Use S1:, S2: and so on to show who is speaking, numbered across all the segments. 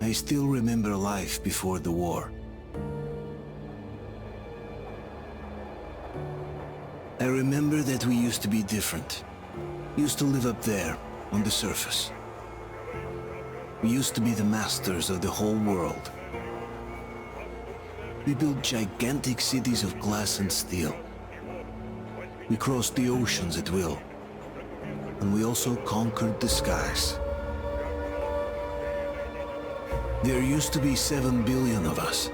S1: I still remember life before the war. I remember that we used to be different. Used to live up there, on the surface. We used to be the masters of the whole world. We built gigantic cities of glass and steel. We crossed the oceans at will. And we also conquered the skies. There used to be 7 billion of us.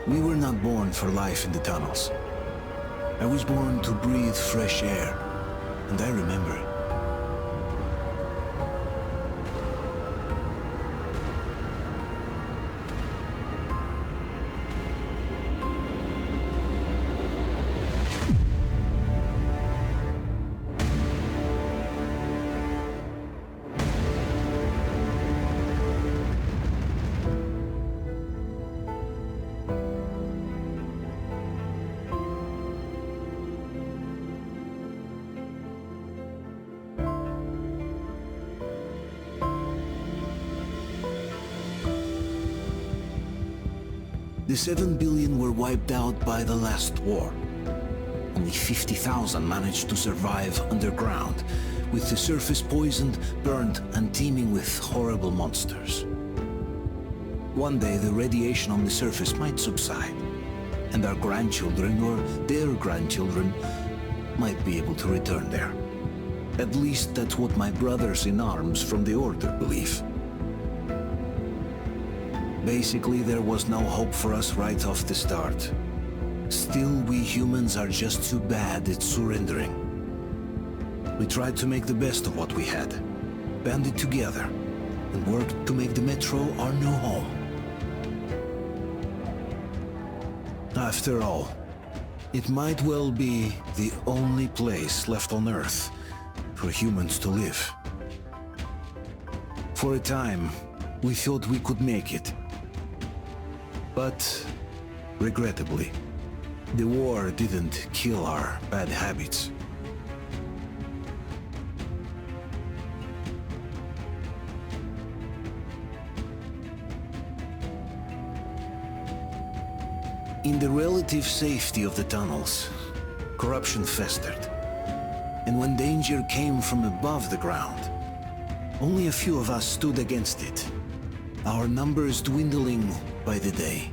S1: We were not born for life in the tunnels. I was born to breathe fresh air, and I remember it. The 7 billion were wiped out by the last war. Only 50,000 managed to survive underground, with the surface poisoned, burned, and teeming with horrible monsters. One day the radiation on the surface might subside, and our grandchildren or their grandchildren might be able to return there. At least that's what my brothers in arms from the Order believe. Basically, there was no hope for us right off the start. Still, we humans are just too bad at surrendering. We tried to make the best of what we had, banded together, and worked to make the Metro our new home. After all, it might well be the only place left on Earth for humans to live. For a time, we thought we could make it. But, regrettably, the war didn't kill our bad habits. In the relative safety of the tunnels, corruption festered. And when danger came from above the ground, only a few of us stood against it, our numbers dwindling by the day.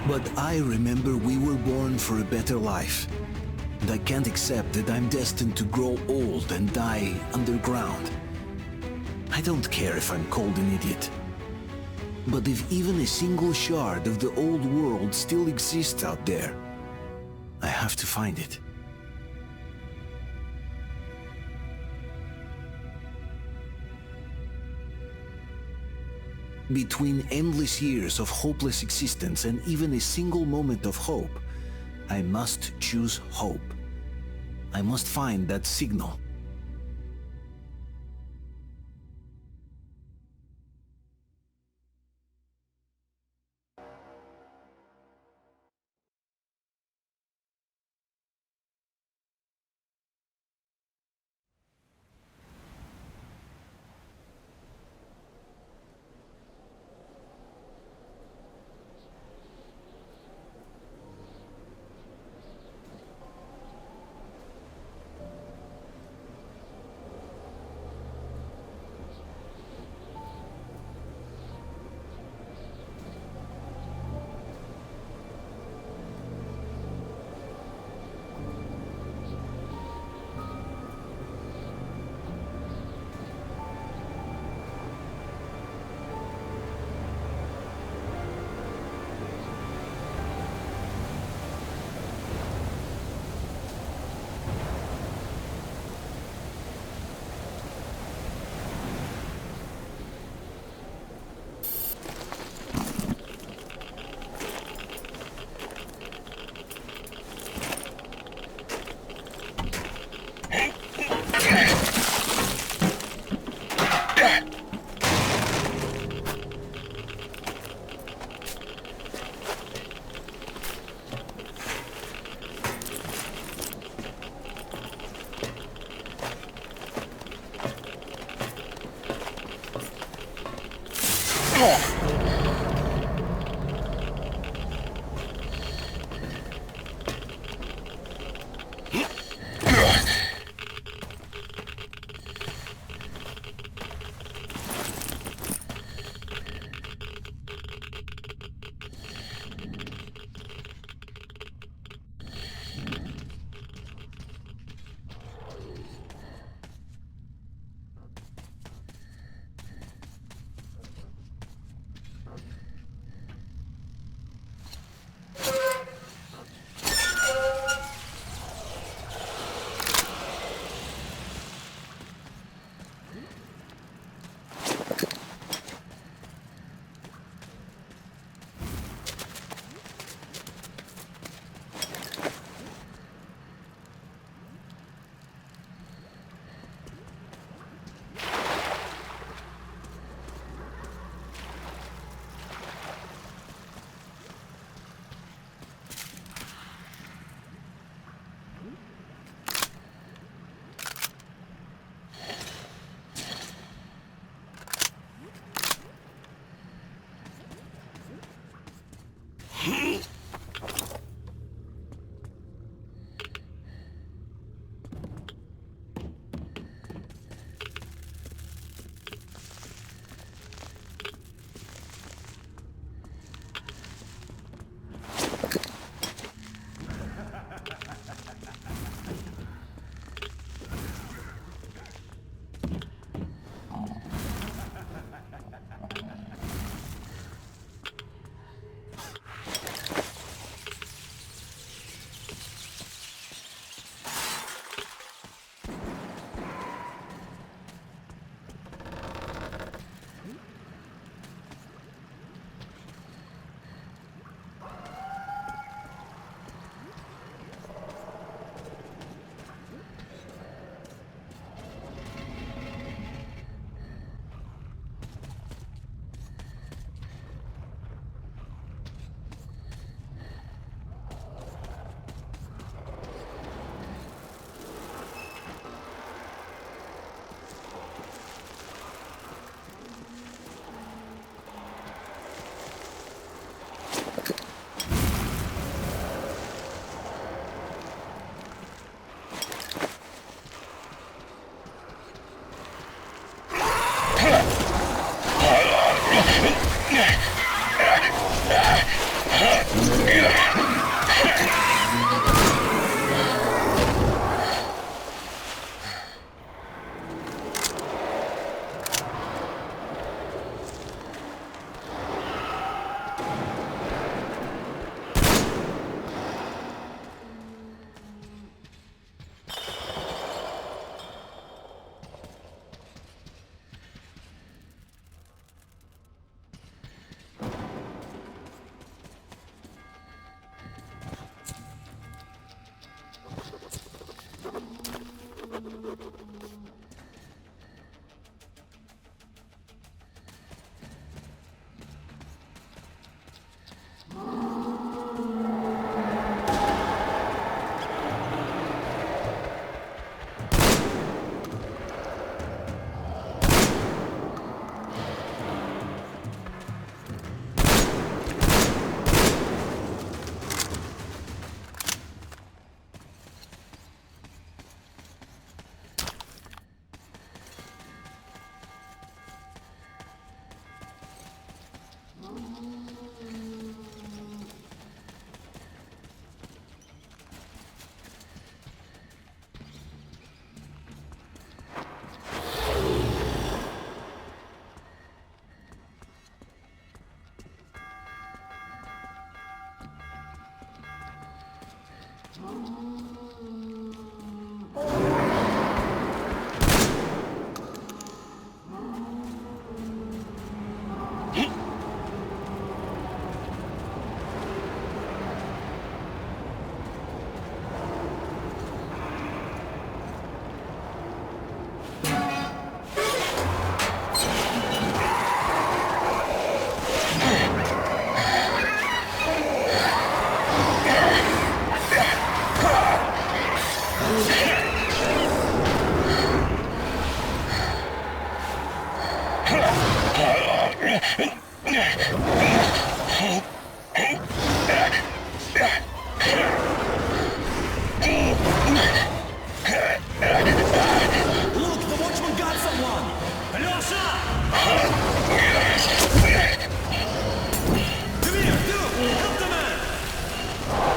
S1: But I remember we were born for a better life, and I can't accept that I'm destined to grow old and die underground. I don't care if I'm called an idiot. But if even a single shard of the old world still exists out there, I have to find it. Between endless years of hopeless existence and even a single moment of hope, I must choose hope. I must find that signal.
S2: Look, the watchman got someone! Alyosha! Come here, dude! Help the man!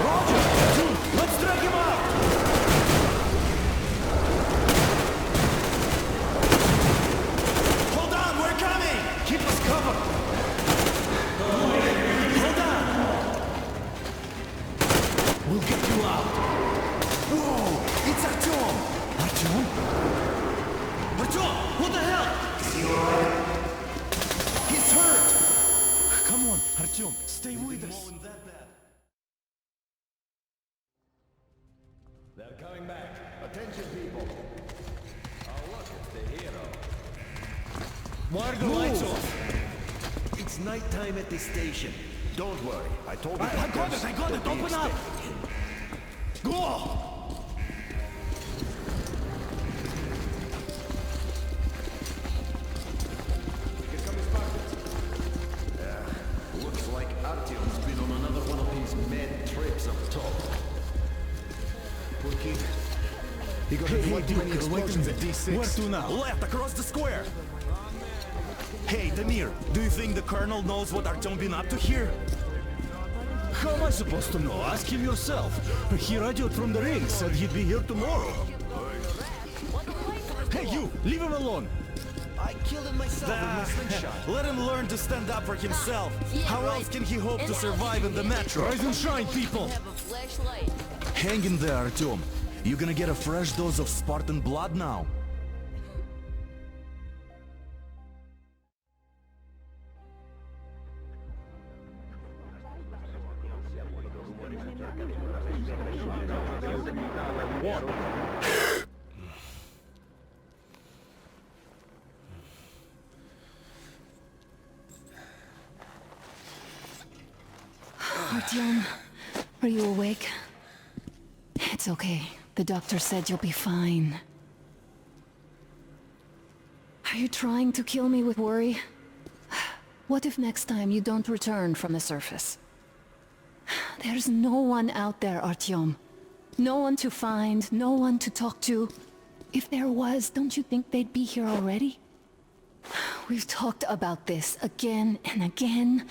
S2: Roger! Dude, let's drag him out! Hold on, we're coming! Keep us covered! Hold on! We'll get you out! Whoa! It's Artyom! Artyom? Artyom! What the hell? He's hurt! Come on, Artyom, stay with us.
S3: They're coming back. Attention, people. Oh, look, it's the hero.
S2: Why are the lights off?
S3: It's nighttime at the station. Don't worry. I told you.
S2: I got it! Open up! Go!
S3: Looks like Artyom's been on another one of his mad trips up top. Poor kid. He got too many explosions at D6.
S2: Where to now? Left, across the square! Hey, Damir, do you think the Colonel knows what Artyom been up to here? How am I supposed to know? Ask him yourself. He radioed from the ring, said he'd be here tomorrow. Hey, you! Leave him alone!
S3: I killed him myself with my slingshot.
S2: Let him learn to stand up for himself. How else can he hope to survive in the metro? Rise and shine, people! Hang in there, Artyom. You're gonna get a fresh dose of Spartan blood now.
S4: Artyom, are you awake? It's okay. The doctor said you'll be fine. Are you trying to kill me with worry? What if next time you don't return from the surface? There's no one out there, Artyom. No one to find, no one to talk to. If there was, don't you think they'd be here already? We've talked about this again and again.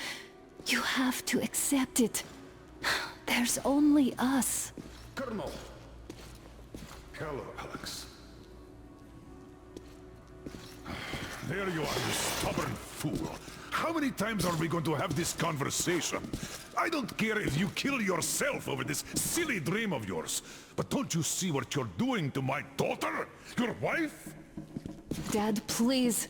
S4: You have to accept it. There's only us.
S5: Colonel! Hello, Alex. There you are, you stubborn fool. How many times are we going to have this conversation? I don't care if you kill yourself over this silly dream of yours, but don't you see what you're doing to my daughter? Your wife?
S4: Dad, please.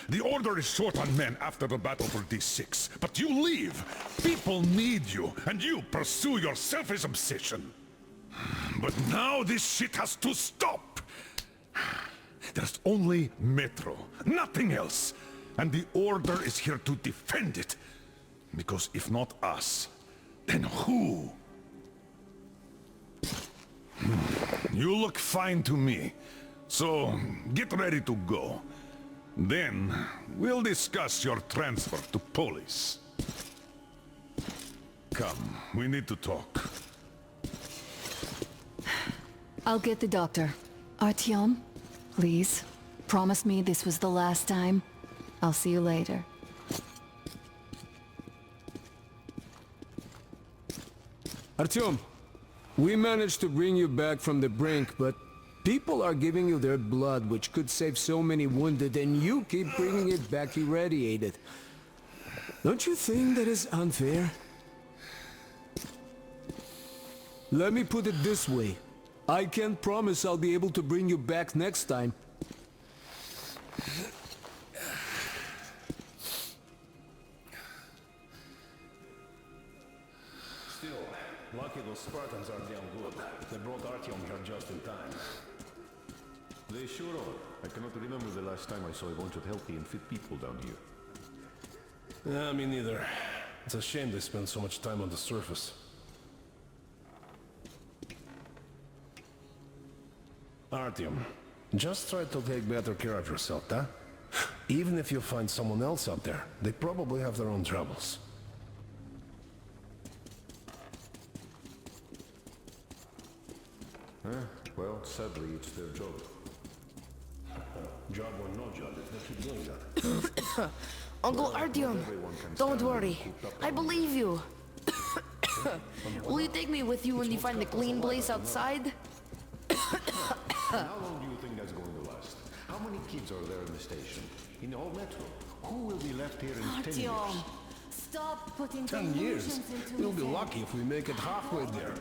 S5: The Order is short on men after the battle for D6, but you leave. People need you, and you pursue your selfish obsession. But now this shit has to stop. There's only Metro, nothing else. And the Order is here to defend it. Because if not us, then who? You look fine to me. So, get ready to go. Then, we'll discuss your transfer to police. Come, we need to talk.
S4: I'll get the doctor. Artyom, please, promise me this was the last time. I'll see you later.
S6: Artyom, we managed to bring you back from the brink, but people are giving you their blood, which could save so many wounded, and you keep bringing it back irradiated. Don't you think that is unfair? Let me put it this way. I can't promise I'll be able to bring you back next time.
S3: Still, lucky those Spartans are damn good. They brought Artyom here just in time. They sure are. I cannot remember the last time I saw a bunch of healthy and fit people down here.
S7: Yeah, me neither. It's a shame they spend so much time on the surface. Artyom, just try to take better care of yourself, huh? Even if you find someone else out there, they probably have their own troubles.
S3: Well, sadly, it's their job.
S7: Job or no job, if they keep doing that.
S8: Uncle Artyom, don't worry. I believe you. Will you take me with you when you find the clean place outside?
S3: How long do you think that's going to last? How many kids are there in the station? In the whole metro? Who will be left here in 10 years?
S4: Artyom, stop putting
S7: 10 years?
S4: delusions into
S7: We'll
S4: his
S7: be
S4: head.
S7: lucky if we make it halfway there.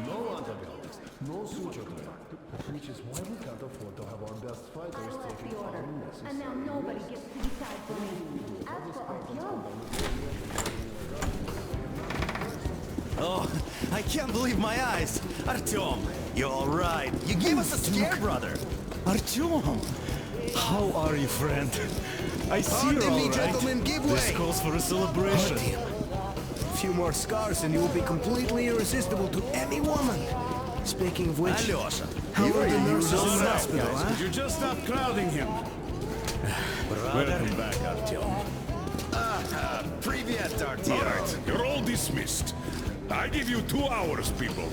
S7: No antibiotics, no suture care. Which is why we can't afford to have our best fighters taking our medicine.
S4: And now nobody gets to decide for me. As for Artyom,
S2: Oh, I can't believe my eyes. Artyom, you're all right. You gave us a scare, brother. Artyom, how are you, friend? I see you're all right.
S1: Gentlemen, give
S2: This
S1: way.
S2: calls for a celebration.
S1: A few more scars and you will be completely irresistible to any woman. Speaking of which,
S2: Alyosha,
S1: how are the nurses in the
S2: all right,
S1: hospital,
S2: guys.
S1: huh?
S2: Could you just stop crowding him? Welcome back, Artyom. Привет, Artyom.
S5: All right, you're all dismissed. I give you 2 hours, people.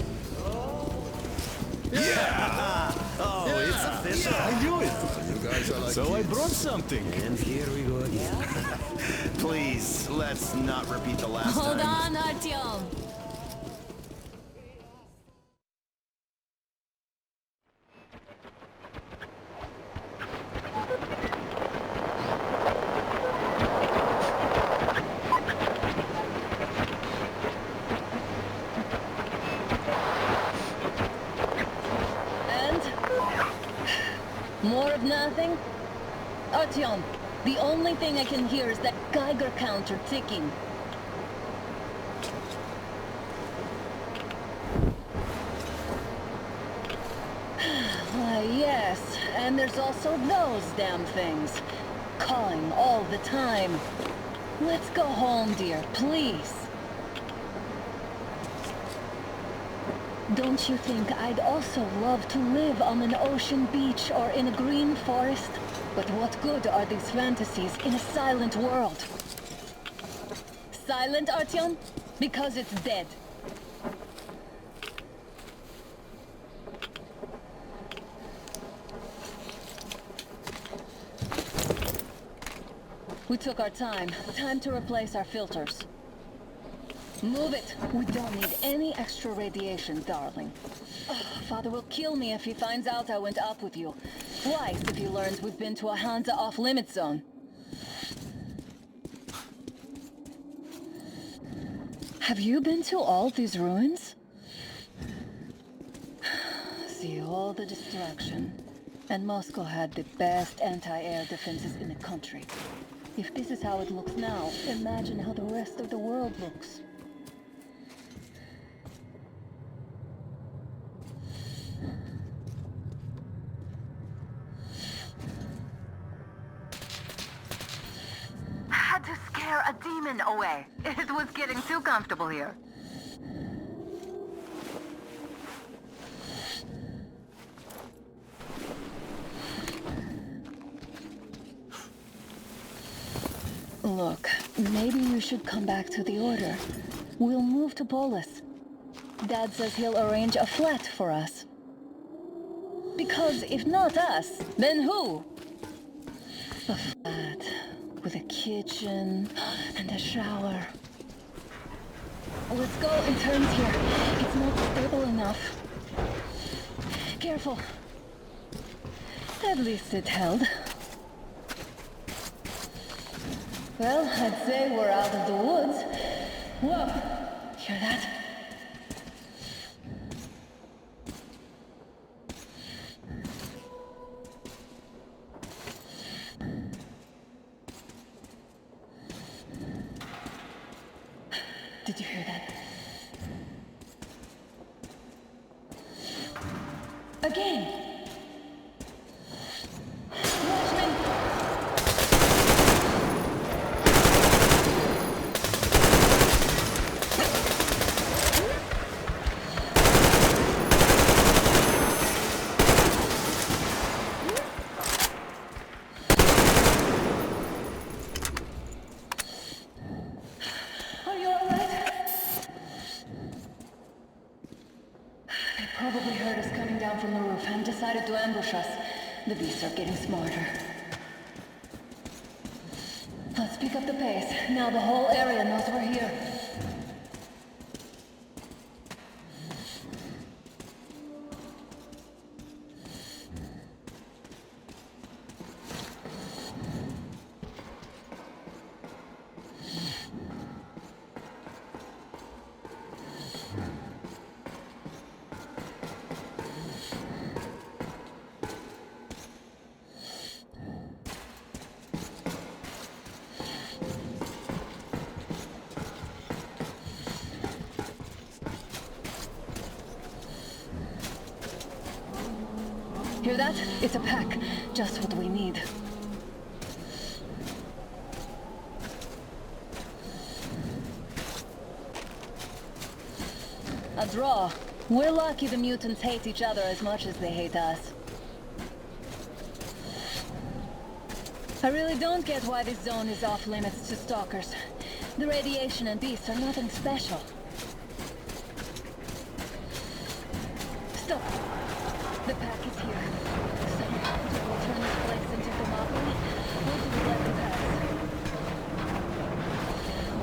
S2: Oh, it's official. I knew it.
S3: You guys are like
S2: So I brought something. And here we go again. Please, let's not repeat the last
S4: hold
S2: time.
S4: on, Artyom.
S9: And? More of nothing? Artyom, the only thing I can hear is that Geiger counter ticking. Why, yes, and there's also those damn things. Calling all the time. Let's go home, dear, please. Don't you think I'd also love to live on an ocean beach or in a green forest? But what good are these fantasies in a silent world? Silent, Artyom? Because it's dead. We took our time. Time to replace our filters. Move it! We don't need any extra radiation, darling. Father will kill me if he finds out I went up with you. Twice if he learns we've been to a Hansa off-limit zone. Have you been to all these ruins? See all the destruction. And Moscow had the best anti-air defenses in the country. If this is how it looks now, imagine how the rest of the world looks.
S4: Had to scare a demon away. It was getting too comfortable here.
S9: Look, maybe you should come back to the Order. We'll move to Polis. Dad says he'll arrange a flat for us. Because if not us, then who? A flat with a kitchen and a shower. Let's go in turns here. It's not stable enough. Careful. At least it held. Well, I'd say we're out of the woods. Whoa! Hear that? Did you hear that? Again! Watchman! decided to ambush us. The beasts are getting smarter. Let's pick up the pace. Now the whole area knows we're here. Hear that? It's a pack. Just what we need. A draw. We're lucky the mutants hate each other as much as they hate us. I really don't get why this zone is off limits to stalkers. The radiation and beasts are nothing special. Stop! The pack is here. So, do we turn this place into Thermopylae? Or do we let them pass?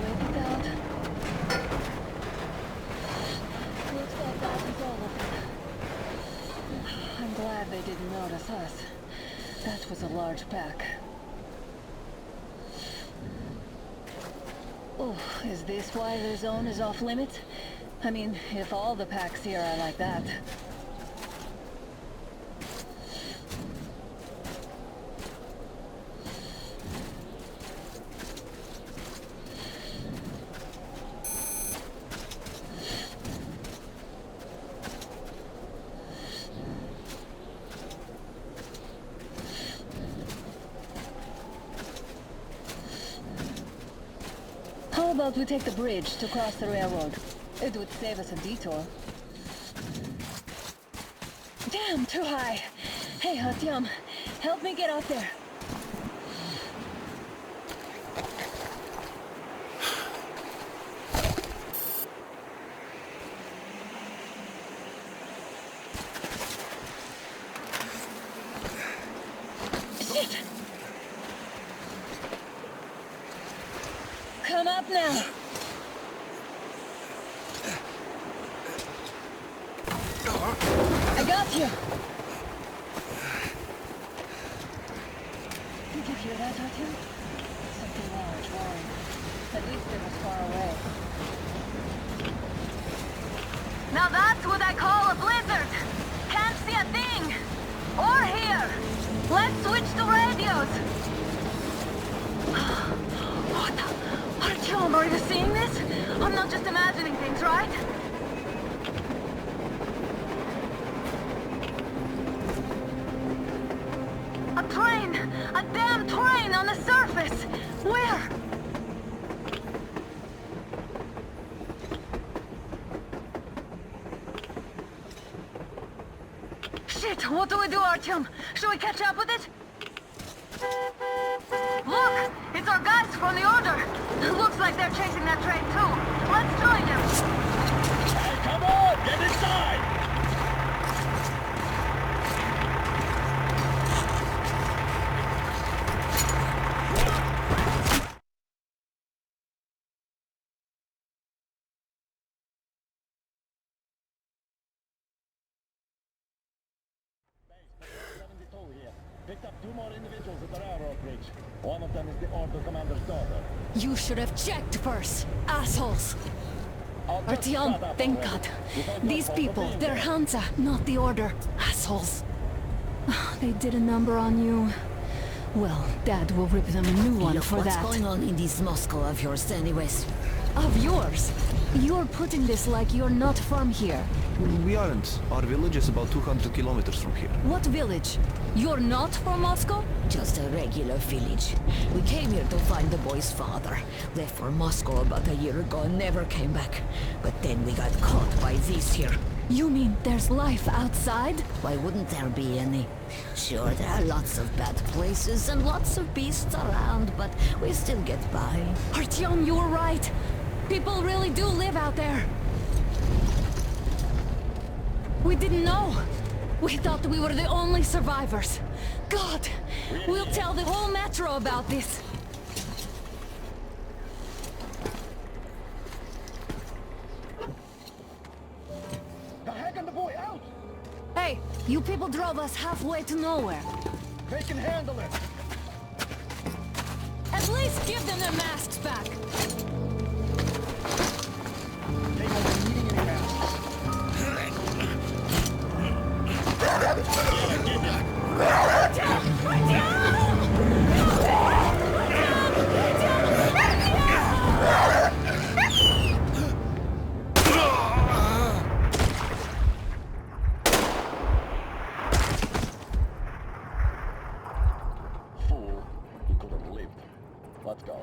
S9: Wait it out. Looks like that is all of them. I'm glad they didn't notice us. That was a large pack. Oh, is this why the zone is off limits? I mean, if all the packs here are like that. How about we take the bridge to cross the railroad? It would save us a detour. Damn, too high! Hey, Artyom, help me get up there. Shit! Come up now! I got you! Did you hear that, Artyom? Something large roaring. At least it was far away.
S4: Now that's what I call a blizzard! Can't see a thing! Or hear! Let's switch to radios! What the? Artyom, are you seeing this? I'm not just imagining things, right? A train! A damn train on the surface! Where? Shit! What do we do, Artyom? Should we catch up with it? Look! It's our guys from the Order! Looks like they're chasing that train too. Let's join them!
S2: Hey, come on! Get inside! Picked up 2 more individuals at the railroad bridge. One of them is the Order commander's daughter.
S4: You should have checked first, assholes! Artyom, thank God. These people, they're Hansa, not the Order. Assholes. They did a number on you. Well, Dad will rip them a new one for that.
S8: What's going on in this Moscow of yours anyways?
S4: Of yours? You're putting this like you're not from here.
S10: We aren't. Our village is about 200 kilometers from here.
S4: What village? You're not from Moscow?
S8: Just a regular village. We came here to find the boy's father. Left for Moscow about a year ago and never came back. But then we got caught by these here.
S4: You mean there's life outside?
S8: Why wouldn't there be any? Sure, there are lots of bad places and lots of beasts around, but we still get by.
S4: Artyom, you were right. People really do live out there. We didn't know. We thought we were the only survivors. God, we'll tell the whole metro about this.
S7: The heck and the boy out!
S4: Hey, you people drove us halfway to nowhere.
S7: They can handle it!
S4: At least give them their masks back.
S7: They won't be needing any masks. Fool, he could have lived. Let's go.